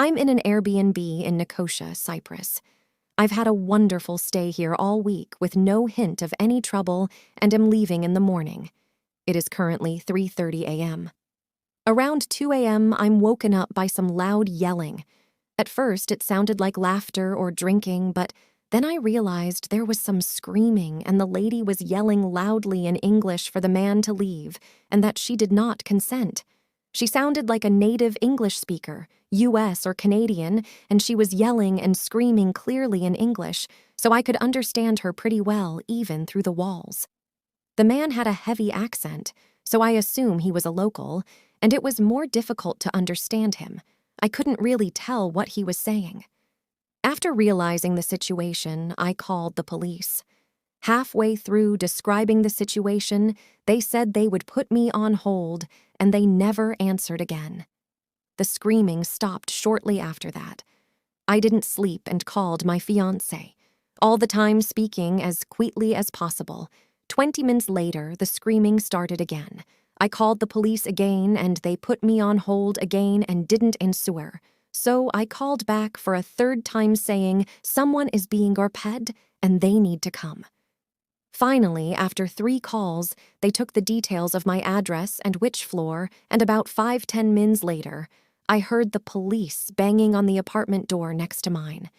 I'm in an Airbnb in Nicosia, Cyprus. I've had a wonderful stay here all week with no hint of any trouble and am leaving in the morning. It is currently 3:30 a.m. Around 2 a.m., I'm woken up by some loud yelling. At first, it sounded like laughter or drinking, but then I realized there was some screaming and the lady was yelling loudly in English for the man to leave and that she did not consent. She sounded like a native English speaker, US or Canadian, and she was yelling and screaming clearly in English, so I could understand her pretty well even through the walls. The man had a heavy accent, so I assume he was a local, and it was more difficult to understand him. I couldn't really tell what he was saying. After realizing the situation, I called the police. Halfway through describing the situation, they said they would put me on hold, and they never answered again. The screaming stopped shortly after that. I didn't sleep and called my fiancé, all the time speaking as quietly as possible. 20 minutes later, the screaming started again. I called the police again, and they put me on hold again and didn't answer. So I called back for a third time saying someone is being garped and they need to come. Finally, after 3 calls, they took the details of my address and which floor, and about 5-10 minutes later, I heard the police banging on the apartment door next to mine.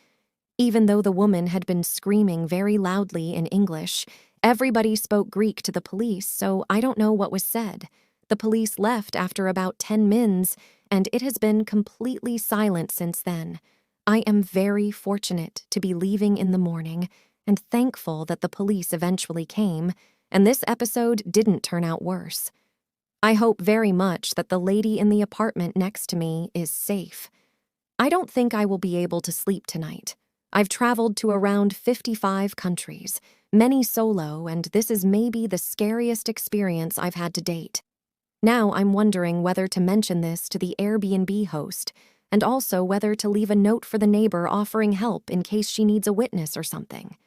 Even though the woman had been screaming very loudly in English, everybody spoke Greek to the police, so I don't know what was said. The police left after about 10 minutes, and it has been completely silent since then. I am very fortunate to be leaving in the morning, and thankful that the police eventually came, and this episode didn't turn out worse. I hope very much that the lady in the apartment next to me is safe. I don't think I will be able to sleep tonight. I've traveled to around 55 countries, many solo, and this is maybe the scariest experience I've had to date. Now I'm wondering whether to mention this to the Airbnb host, and also whether to leave a note for the neighbor offering help in case she needs a witness or something.